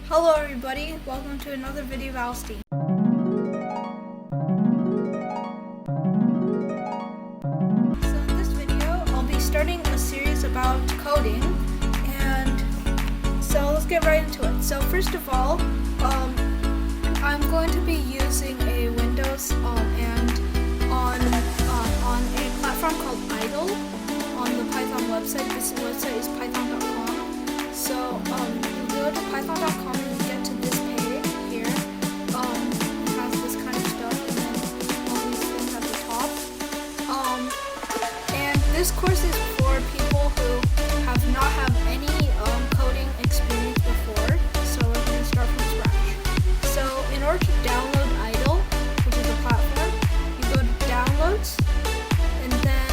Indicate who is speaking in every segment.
Speaker 1: Hello everybody, welcome to another video of Alstein. So in this video, I'll be starting a series about coding, and so let's get right into it. So first of all, I'm going to be using a Windows and on a platform called Idle on the Python website. This website is python.com. So you go to python.com and you get to this page here. It has this kind of stuff and then all these things at the top. And this course is for people who have not had any coding experience before. So we're going to start from scratch. So in order to download Idle, which is a platform, you go to Downloads, and then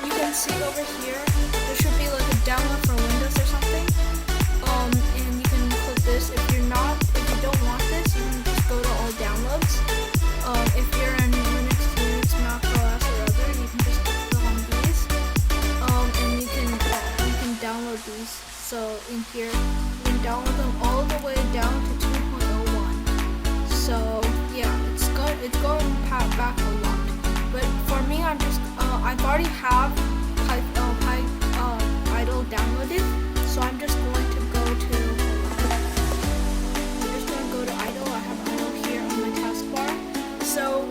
Speaker 1: you can see over here there should be like a download for Windows or something. And you can click this. If you don't want this, you can just go to all downloads. If you're in Linux, Mac OS or other, you can just click on these. And you can download these. So in here, you can download them all the way down to 2.01. So yeah, it's going back a lot. But for me, I've already have Idle downloaded, so I'm just going to go to Idle. I have Idle here on my taskbar. So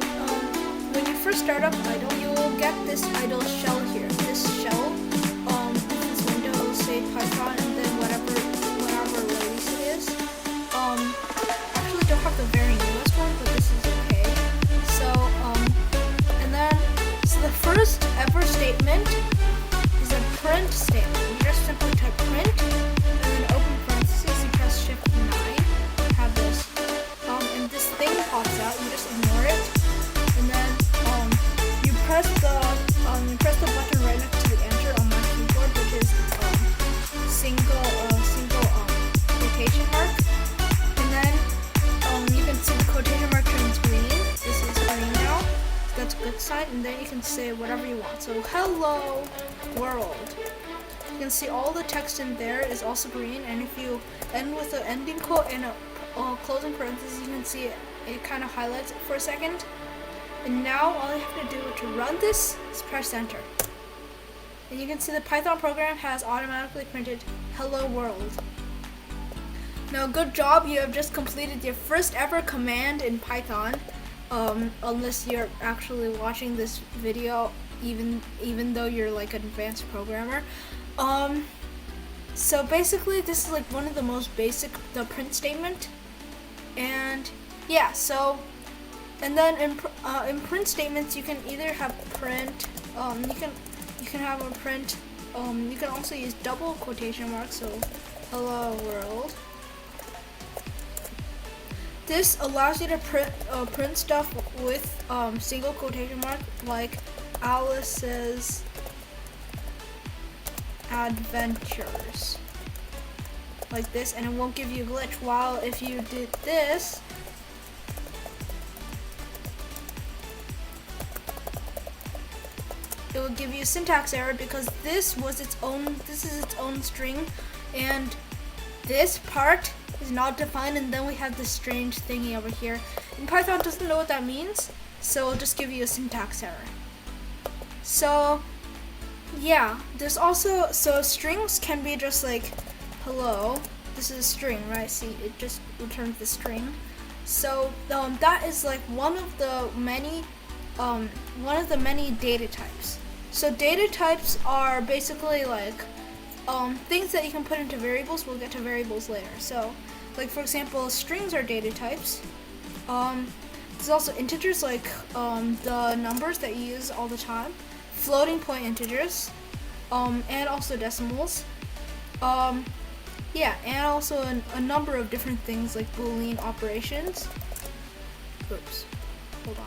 Speaker 1: when you first start up Idle, you will get this Idle shell here. This shell, this Windows, say Python, and then whatever release it is. Actually don't have the very newest one, but this is okay. So the first ever statement is a print statement. You just simply type print and then open parentheses. You press Shift 9. You have this, and this thing pops out. You just ignore it, and then you press the button right next to the Enter on my keyboard, which is single quotation mark, and then you can see the quotation mark turns green. This is green now. That's a good sign, and then you can say whatever you want. So hello world. You can see all the text in there is also green, and if you end with an ending quote and a closing parenthesis, you can see it kind of highlights it for a second. And now all you have to do to run this is press enter. And you can see the Python program has automatically printed hello world. Now good job, you have just completed your first ever command in Python. Unless you're actually watching this video, even though you're like an advanced programmer. So basically this is like one of the most basic, the print statement. And yeah, so, and then in print statements you can either have print, you can have a print, you can also use double quotation marks, so hello world. This allows you to print stuff with single quotation mark, like Alice's adventures, like this, and it won't give you a glitch. While if you did this, it will give you a syntax error because this is its own string, and this part is not defined, and then we have this strange thingy over here. And Python doesn't know what that means, so it'll just give you a syntax error. So yeah, there's also, so strings can be just like hello. This is a string, right? See, it just returns the string. So that is like one of the many data types. So data types are basically like things that you can put into variables. We'll get to variables later. So, like for example, strings are data types. There's also integers, like the numbers that you use all the time. Floating point integers, and also decimals. Yeah, and also a number of different things like Boolean operations. Oops, hold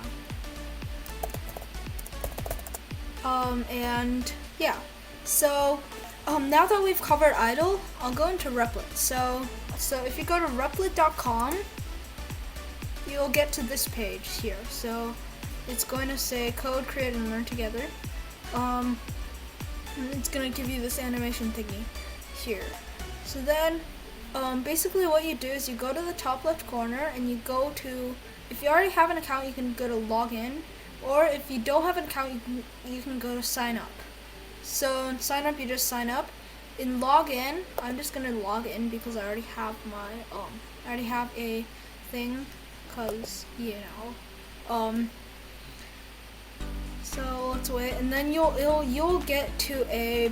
Speaker 1: on. And yeah, so now that we've covered Idle, I'll go into Replit. So if you go to replit.com, you'll get to this page here. So it's going to say code, create, and learn together. It's going to give you this animation thingy here. So then basically what you do is you go to the top left corner and you go to, if you already have an account, you can go to login, or if you don't have an account, you can go to sign up. So in sign up, you just sign up. In login, I'm just gonna log in because I already have my I already have a thing, cause so let's wait, and then you'll get to a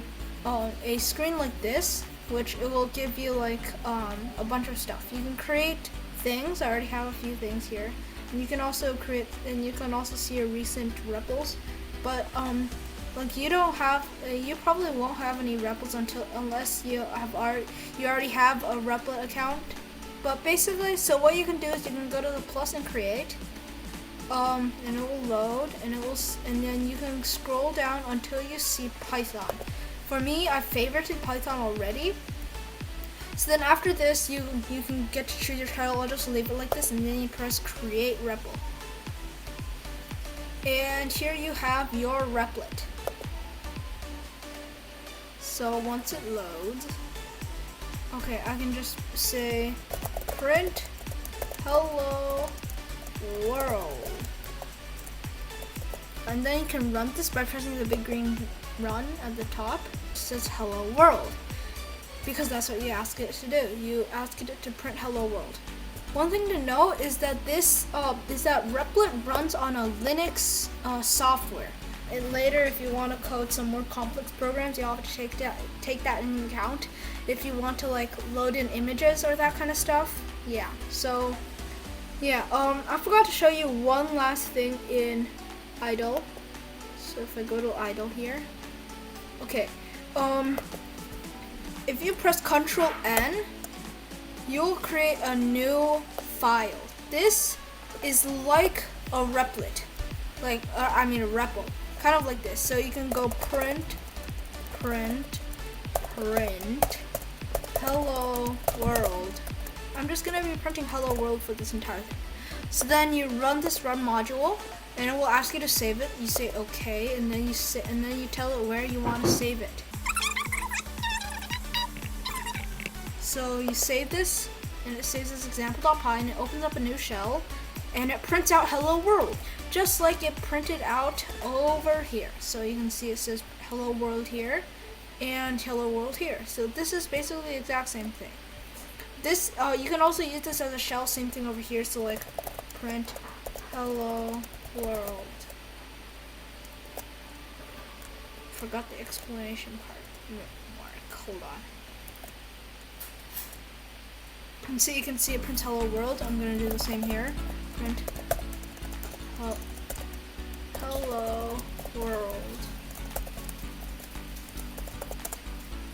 Speaker 1: screen like this, which it will give you like a bunch of stuff. You can create things. I already have a few things here, and you can also see your recent repls. But like you probably won't have any repls unless you already have a replit account. But basically, so what you can do is you can go to the plus and create, and it will load, and then you can scroll down until you see Python. For me, I've favorited Python already. So then after this, you can get to choose your title. I'll just leave it like this, and then you press create REPL. And here you have your replit. So once it loads, okay, I can just say print hello world. And then you can run this by pressing the big green run at the top. It says hello world, because that's what you ask it to do. You ask it to print hello world. One thing to note is that replit runs on a Linux software. And later, if you want to code some more complex programs, you have to take that into account. If you want to like load in images or that kind of stuff, yeah. So, yeah. I forgot to show you one last thing in idle. So if I go to idle here, okay. If you press Ctrl N, you'll create a new file. This is like a replit, a REPL. Kind of like this. So you can go print hello world. I'm just gonna be printing hello world for this entire thing. So then you run this run module, and it will ask you to save it. You say okay, and then you tell it where you want to save it. So you save this, and it saves as example.py, and it opens up a new shell, and it prints out hello world, just like it printed out over here. So you can see it says hello world here and hello world here. So this is basically the exact same thing. This you can also use this as a shell, same thing over here. So like print hello world. Forgot the explanation part. Mark, hold on. And so you can see it prints hello world. I'm gonna do the same here. Print hello world.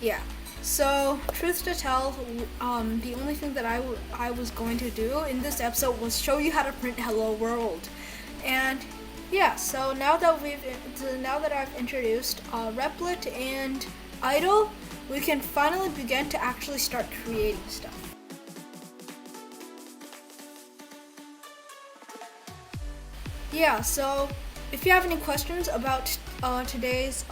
Speaker 1: Yeah. So truth to tell, the only thing that I was going to do in this episode was show you how to print hello world. And yeah, so now that I've introduced replit and idle, we can finally begin to actually start creating stuff. Yeah, so if you have any questions about today's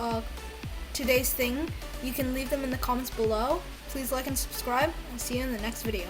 Speaker 1: thing, you can leave them in the comments below. Please like and subscribe, and see you in the next video.